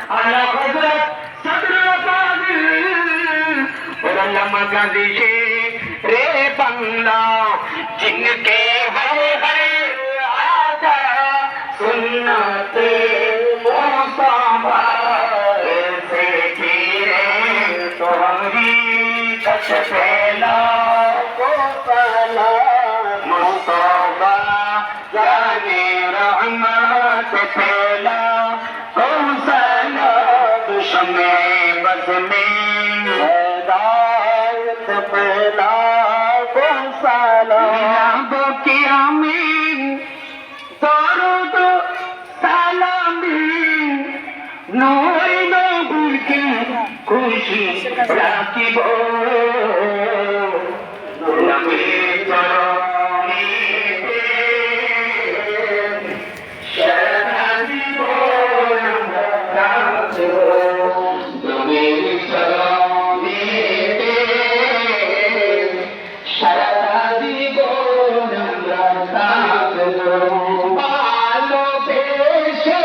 आला हजरत सदरुल कादिर उलमा दिशे रे बंगला जिनके हर हर आजा सुन्नते मुस्तफा से गिरे तो हरी कश फैला को सला मुस्तफा जाने रहमत फैला को सला शमे बस में हिदायत फैला को सला गो की आमीन दरूद सालामी नूर नूर की खुशी राखिब नबी चरणीते शरण দিব নবী চরণীতে শরণ দিব আমরা থাকব ভালোবেসে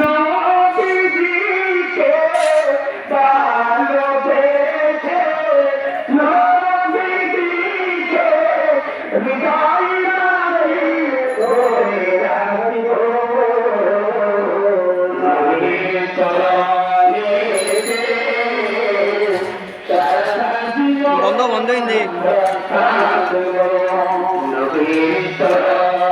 নবীজিকে ভালোবেসে নবীজিকে হৃদয় রাখি ধরে রাখিব নবী চরণীতে শরণ দিব বন্ধ বন্ধ হিন্দি নবী চরণীতে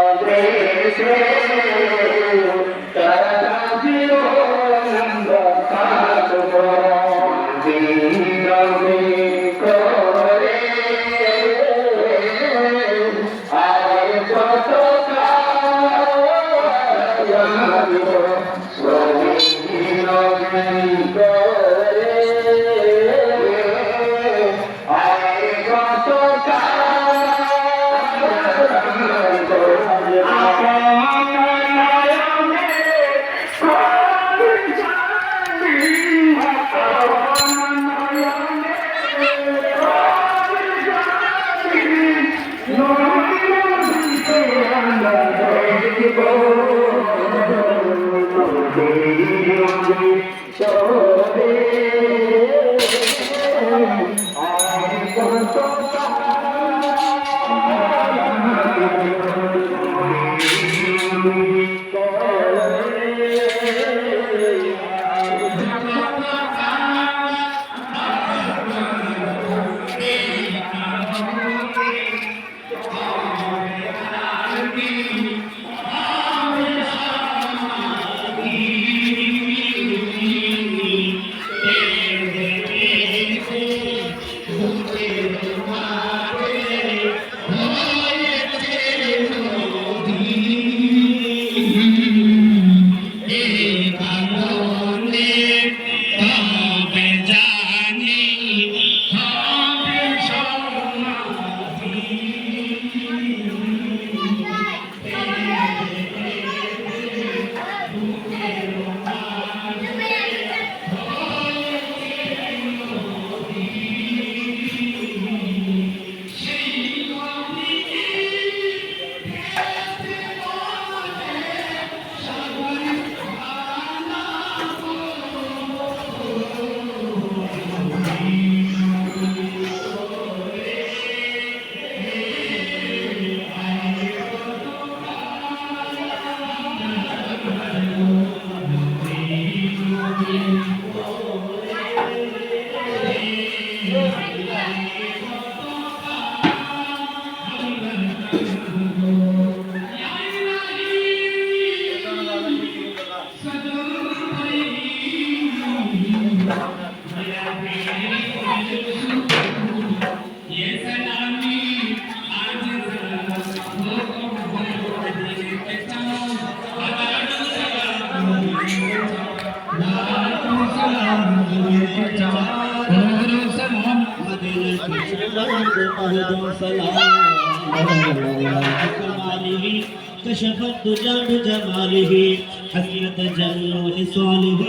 كشف الدجى بجماله حسنة جنون صالح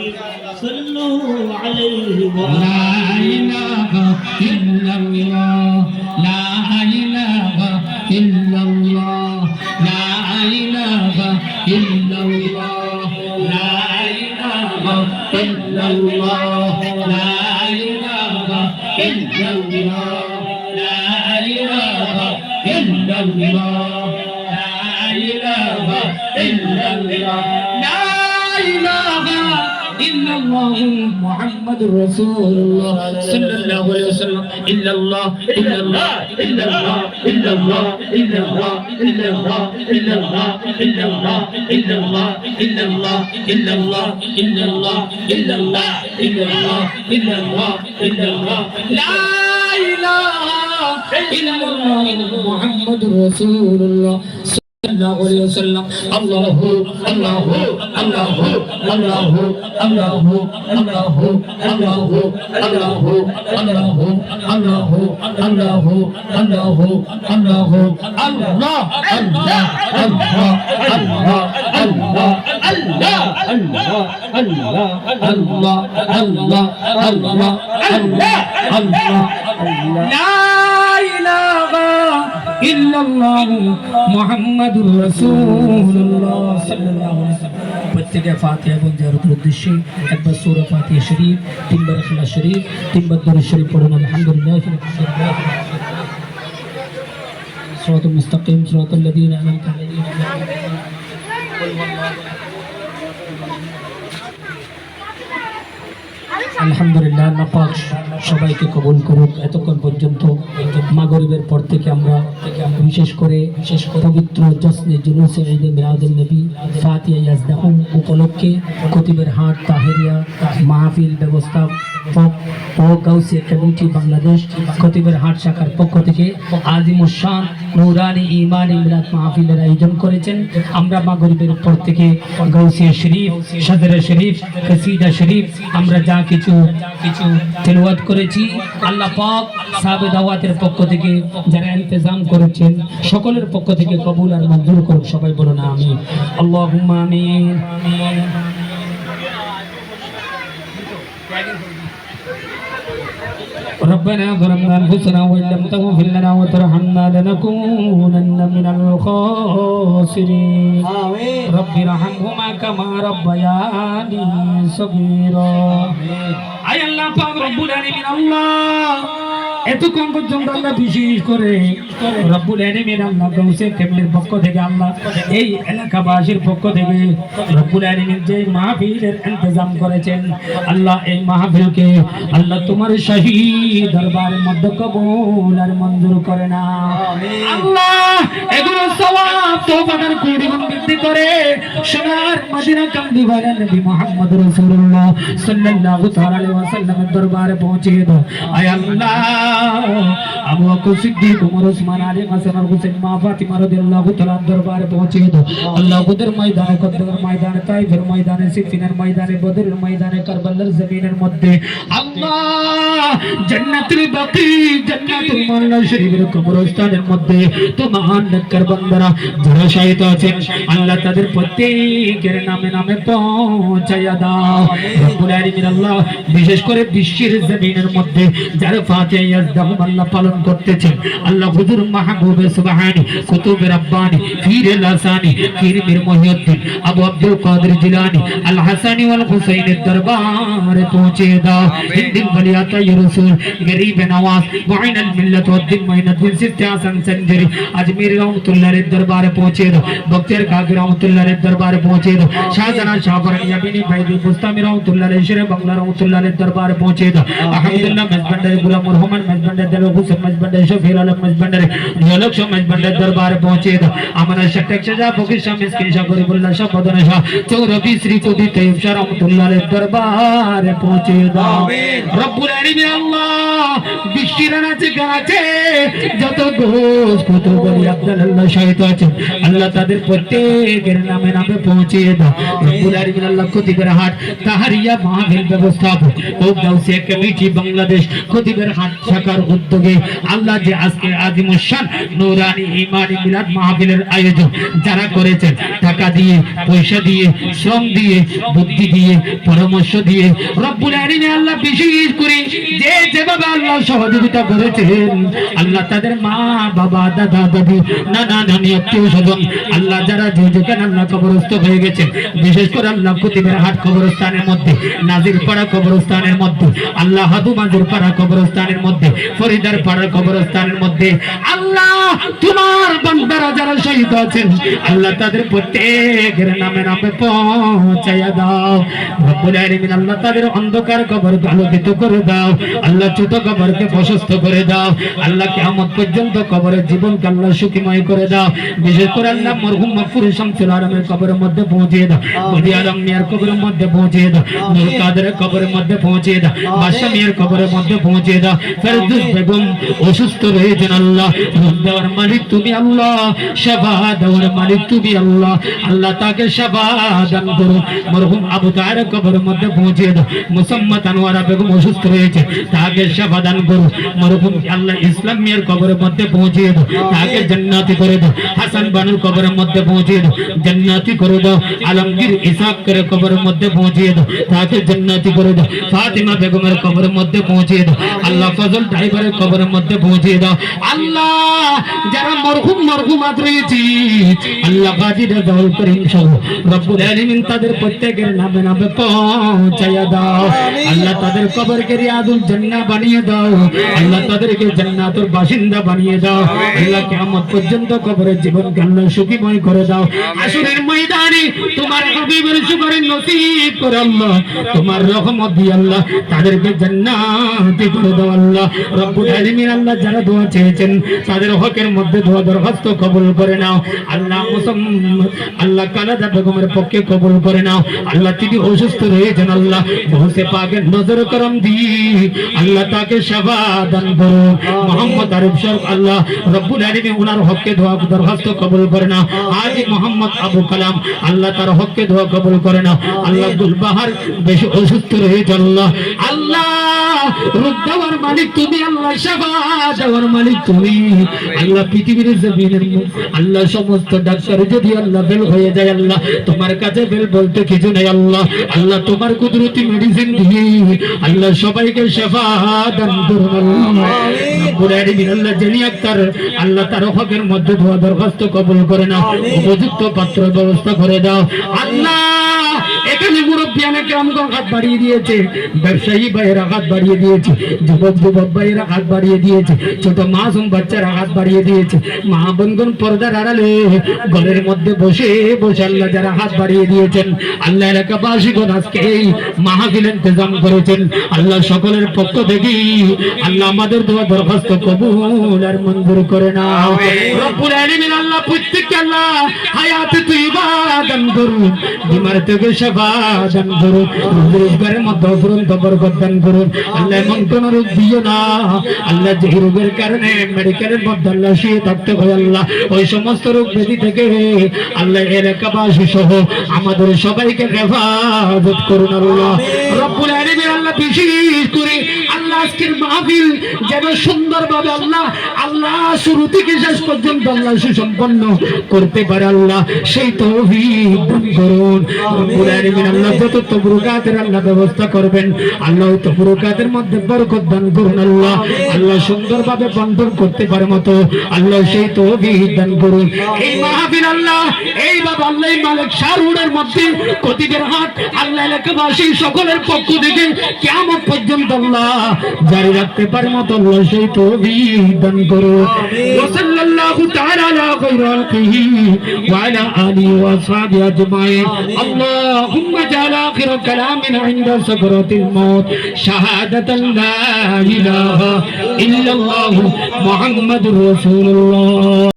صلوا عليه لا إله إلا الله لا إله إلا الله لا إله إلا الله لا إله illallah, la ilaha illallah, la ilaha illallah, la ilaha illallah, la ilaha illallah, Muhammadur Rasulullah sallallahu alaihi wasallam. Illallah, illallah, illallah, illallah, illallah, illallah, illallah, illallah, illallah, illallah, illallah, illallah, illallah, illallah, illallah, illallah, la ilaha illallah, Muhammadur Rasulullah sallallahu alaihi wasallam. Allahu Allahu Allahu Allahu Allahu Allahu Allahu Allahu Allahu Allahu Allahu Allahu Allahu Allah Allah Allah Allah Allah Allah Allah Allah Allah Allah Allah Allah Allah la ilaha illallah মুহাম্মাদুর রাসূলুল্লাহ সাল্লাল্লাহু আলাইহি ওয়াসাল্লাম। প্রত্যেকে ফাতিহা এবং জিয়ারতের উদ্দেশ্যে একবার সূরা ফাতিহা শরীফ, তিনবার ইখলাস শরীফ, তিনবার দরুদ শরীফ পড়ুন। আলহামদুলিল্লাহ সিরাতাল মুস্তাকিম সিরাতাল লাযীনা আন'আমতা আলাইহিম। আলহামদুলিল্লাহ, আল্লাহ পাক সবাইকে কবুল করুক। এতক্ষণ পর্যন্ত মাগরিবের পর থেকে আমরা বিশেষ করে পবিত্র জশ্নে জুলুসে ঈদে মিলাদুন নবী ফাতিহা ইয়াজদাহুম উপলক্ষে খতিবের হাট তাহেরিয়া মাহফিল ব্যবস্থাপক ও গাউসিয়া কমিটি বাংলাদেশ খতিবের হাট শাখার পক্ষ থেকে আজিমুশান নূরানি ঈমানি মিলাদ মাহফিলের আয়োজন করেছেন। আমরা মাগরিবের পর থেকে গাউসিয়া শরীফ, সাদরা শরীফ, কসিদা শরীফ আমরা যা কিছু তেলাওয়াত করেছি, আল্লাহ পাক সাহাবে দাওয়াতের পক্ষ থেকে যারা ইন্তজাম করেছেন সকলের পক্ষ থেকে কবুল আর মঞ্জুর করুন। সবাই বলুন আমিন। আল্লাহুম্মা আমিন। ربنا ظلمنا أنفسنا وإن لم تغفر لنا وترحمنا لنكونن من الخاسرين رب ارحمهما كما ربياني صغيرا আয় আল্লাহ পাক রব্বুল আলামিন আল্লাহ এতক্ষণ পর্যন্ত আল্লাহ বিশেষ করে রব্বুল আলামিন আল্লাহ গাউসে কেবলের পক্ষ থেকে আল্লাহ এই এলাকাবাসীর পক্ষ থেকে রব্বুল আলামিন যে মাহফিলের ইন্তজাম করেছেন আল্লাহ এই মাহফিলকে আল্লাহ তোমার শাহী দরবারের মধ্যে কবুল আর মঞ্জুর করে না আল্লাহ। এগুলো সওয়াব তওবাদার কোটি গুণ বৃদ্ধি করে সোনার মদিনা কামলিওয়ালা নবী মুহাম্মদ রাসূলুল্লাহ সাল্লাল্লাহু তাআলা আলাইহি ওয়াসাল্লামের দরবারে পৌঁছে দাও। আয় আল্লাহ আবু বকর সিদ্দিক, ওমর, ওসমান, আলী, হাসান আর হুসাইন, মা ফাতিমা রাদিয়াল্লাহু তাআলা দরবারে পৌঁছে দাও। আল্লাহ বদর ময়দানে, কদরের ময়দানে, তাইফের ময়দানে, সিফিনের ময়দানে, বদরের ময়দানে, কারবালার জমিনের মধ্যে আল্লাহ জান্নাতুল বাকি, জান্নাতুল মাল্লা শরীফের কবরস্থানের মধ্যে তোমার নেককার বান্দারা যারা শাহিদ আছেন আল্লাহ তাদের প্রত্যেকের নামে নামে পৌঁছায়া দাও রব্বুল আলামিন। আল্লাহ বিশেষ করে বিশ্বের জমিনের মধ্যে যারা ফাতিহা ইয়াজদাহুম আল্লাহ পালন করতেছেন আল্লাহ হুজুর মাহবুব সুবহানি কুতুবে রব্বানি ফিরে লাসানি পীর মীর মুহিউদ্দিন আবু আব্দুল কাদের জিলানী আল হাসানি ওয়াল হুসাইনের দরবারে পৌঁছে দাও। হিন্দিল বলিয়াতা ইয়া রাসূল গরিব নওয়াজ মুইনুল মিল্লাত ওয়াদ্দিন মুইনুদ্দিন সিফতি হাসান সঞ্জরি আজমির রহমাতুল্লাহর দরবারে পৌঁছে দাও। বক্তের কাদের রহমাতুল্লাহর দরবারে পৌঁছে দাও। শাহজানা শাহবরান ইয়ামিনী বাইদি বুস্তামি রহমাতুল্লাহ শেরে বাংলা রহমাতুল্লাহর দরবারে পৌঁছে দাও। আলহামদুলিল্লাহ মেজবান্ডার গোলাম রহমান, মেজবান্ডার দেলো হুসেন, মেজবান্ডার শফিউল আলম, মেজবান্ডার নিয়লক্ষ, মেজবান্ডার দরবারে পৌঁছে দাও। আমরা শেখ শাহ ফকির শাহ মিসকিন শাহ গরিবুল্লাহ শাহ বদনা শাহ চৌরবি শ্রী কবি তৈয়ব শাহ রহমাতুল্লাহর দরবারে পৌঁছে দাও। রব্বুল আলামিন আল্লাহ বিশ্বের আনাচে কানাচে যত গোস কুতুব বলি আব্দুল্লাহ শাহিদ আছেন আল্লাহ তাদের প্রত্যেকের নামে নামে পৌঁছে দাও। রব্বুল আলামিন আল্লাহ খতিবের হাট তাহারিয়া মাহফিল ব্যবস্থাপক ও গাউসিয়া কমিটি বাংলাদেশ খতিবের হাট শাখার উদ্যোগে আল্লাহ যে আজকে আজিমুশান নূরানি ঈমানি মিলাদ মাহফিলের আয়োজন যারা করেছেন, টাকা দিয়ে, পয়সা দিয়ে, শ্রম দিয়ে, বুদ্ধি দিয়ে, পরামর্শ দিয়ে, রব্বুল আলামিন আল্লাহ বিশেষ করে যে যেভাবে আল্লাহ সহযোগিতা করেছেন, আল্লাহ তাদের মা বাবা দাদা দাদি নানা নানি আত্মীয় স্বজন আল্লাহ যারা যে যেখানে আল্লাহ কবরস্থ হয়ে গেছে, বিশেষ করে আল্লাহ খতিবের হাট কবরস্থানের মধ্যে, নাজিরপাড়া কবরস্থানের মধ্যে, আল্লাহ হাদু মাজির পাড়া কবরস্থানের মধ্যে, ফরিদার পাড়া কবরস্থানের মধ্যে, আল্লাহ তোমার বান্দারা যারা শহীদ আছেন আল্লাহ তাদের প্রত্যেকের নামে নামে পৌঁছায়া দাও রব্বুল আলামিন। আল্লাহ তাদের অন্ধকার কবরকে আলোকিত করে দাও, আল্লাহ ছোট কবরকে প্রশস্ত করে দাও, আল্লাহ কিয়ামত পর্যন্ত কবরের জীবনকে আল্লাহ সুখময় করে দাও। বিশেষ করে আল্লাহ মরহুম মাগফুর শামসুল আলমের কবরের মধ্যে পৌঁছে দাও, বদি আলম মিয়ার কবরের মধ্যে পৌঁছে দাও, নূর কাদেরের কবরের মধ্যে পৌঁছে দাও, বাদশা মিয়ার কবরের মধ্যে পৌঁছে দাও। ফেরদৌস বেগম অসুস্থ রয়েছেন আল্লাহ, রূহ দেওয়ার মালিক তুমি আল্লাহ, সেবা দেওয়ার মালিক তুমি আল্লাহ, আল্লাহ তাকে সেবা দান করো। মরহুম আবু তাহের কবরের মধ্যে পৌঁছে দাও, মুসাম্মাত আনোয়ারা বেগম অসুস্থ রয়েছে তাকে সেবা দান করো। মরহুম আল্লাহ ইসলাম মিয়ার কবরের মধ্যে পৌঁছে দাও, তাকে জান্নাতি করে দাও। হাসান বানুর কবরের মধ্যে পৌঁছে দাও, জান্নাতি করে দাও। আলমগীর ইসাক করে কবরের মধ্যে পৌঁছে দাও, তাকে জান্নাতি করে দাও। ফাতিমা বেগমের কবরের মধ্যে পৌঁছে দাও, আল্লাহ ফজল ড্রাইভারের কবরের মধ্যে পৌঁছে দাও। আল্লাহ যারা মরহুমাত রয়েছে আল্লাহ গাজী রাজাউল করিম সহ রব্বুল আলামিন তাদের প্রত্যেকের নামে নামে পৌঁছায়া দাও। আল্লাহ তাদের কবরকে রিয়াদুল জান্নাহ বানিয়ে দাও, আল্লাহ তাদেরকে জান্নাতের বাসিন্দা বানিয়ে দাও। আল্লাহ কিয়ামত পর্যন্ত কবরের জীবনকে আল্লাহ সুখময় করে দাও। হাসরের ময়দানে তোমার হাবিবের সুপারিশ নসিব করে আল্লাহ, তোমার রহমত দিয়ে আল্লাহ তাদেরকে জান্নাতি করে দাও। আল্লাহ রব্বুল আলামিন আল্লাহ যারা দোয়া চেয়েছেন তাদের হকের মধ্যে দোয়া দরখাস্ত কবুল করে নাও। আল্লাহ আল্লাহ কালাদা বেগমের পক্ষে কবুল করে নাও। আল্লাহ তিনি অসুস্থ রয়েছেন আল্লাহ বহুতে পাকের নজর করম দিয়ে আল্লাহ তাকে সেবা দান করো। মোহাম্মদ আরিফ শরীফ আল্লাহ রব্বুল আলামিন ওনার হককে দোয়া দরখাস্ত কবুল করে নাও। আজি মোহাম্মদ আবু কালাম আল্লাহ তার হককে দোয়া কবুল করে নাও। আল্লাহ আব্দুল বাহার বেশি অসুস্থ রয়েছে আল্লাহ, আল্লাহ রূপ দেওয়ার মালিক তুমি আল্লাহ, সেবা দেওয়ার মালিক তুমি আল্লাহ। পৃথিবীর জমিনের আল্লাহ সমস্ত ডাক্তার যদি আল্লাহ বেল হয়ে যায় আল্লাহ, তোমার কাছে বেল বলতে কিছু নেই আল্লাহ। আল্লাহ তোমার কুদরতি মেডিসিন দিয়ে আল্লাহ সবাইকে সেবা দান করুন আল্লাহ। রব্বুল আলামিন আল্লাহ জেনি আক্তার আল্লাহ তার হকের মধ্যে দোয়া দরখাস্ত কবুল করে নাও, উপযুক্ত পাত্র ব্যবস্থা করে দাও আল্লাহ। এখানে মুরব্বিয়ানে কেরামগণ হাত বাড়িয়ে দিয়েছে, ব্যবসায়ী ভাইয়েরা হাত বাড়িয়ে দিয়েছে, যুবক ভাইয়েরা হাত বাড়িয়ে দিয়েছে, ছোট মাসুম বাচ্চারা হাত বাড়িয়ে দিয়েছে, মা বোনগণ পর্দার আড়ালে ঘরের মধ্যে বসে বসে আল্লাহ যারা হাত বাড়িয়ে দিয়েছেন আল্লাহ এলাকাবাসীগণ আজকে এই মাহফিল ইন্তজাম করেছেন আল্লাহ সকলের পক্ষ থেকে আল্লাহ আমাদের দোয়া দরখাস্ত কবুল আর মঞ্জুর করে নাও। রব্বুল আলামিন আল্লাহ প্রত্যেককে আল্লাহ হায়াতে তৈয়বা দান করুন, বিমার থেকে সেবা দান করুন, রোজগারের মধ্যে অফুরন্ত বরকত দান করুন আল্লাহ। এমন কোন রোগ দিও না আল্লাহ যে রোগের কারণে মেডিকেলের মধ্যে আল্লাহ শুয়ে থাকতে হয় আল্লাহ, ওই সমস্ত রোগ ব্যাধি থেকে আল্লাহ এলাকাবাসী সহ আমাদের সবাইকে হেফাজত করুন আল্লাহ। রব্বুল আলামিন আল্লাহ বিশেষ করে আল্লাহ আজকের মাহফিল যেন সুন্দরভাবে আল্লাহ আল্লাহ শুরু থেকে শেষ পর্যন্ত আল্লাহ সুসম্পন্ন করতে পারে আল্লাহ, সেই তৌফিক দান করুন। রব্বুল আলামিন আল্লাহ যত তবরুকাতের আল্লাহ ব্যবস্থা করবেন আল্লাহ ওই তবরুকাতের মধ্যে বরকত দান করুন আল্লাহ। আল্লাহ সুন্দরভাবে বন্টন করতে পারে মতো আল্লাহ সেই তৌফিক দান করুন। এই মাহফিল আল্লাহ এই বাবা আল্লাহ মালিক শাহরুনের মধ্যে খতিবের হাট আল্লাহ এলাকাবাসী সকলের পক্ষ থেকে কিয়ামত পর্যন্ত আল্লাহ জারি রাখতে পারে মতো আল্লাহ সেই তৌফিক দান করুন। ওয়া সাল্লাল্লাহু তাআলা আলা খায়রিল খালকি ওয়া আলা আলিহি ওয়া আসহাবিহি আজমাইন। আল্লাহুম্মা জাল আখির কালামিনা ইনদা সাকরাতিল মাউত শাহাদাতান লা ইলাহা ইল্লাল্লাহু মুহাম্মাদুর রাসূলুল্লাহ।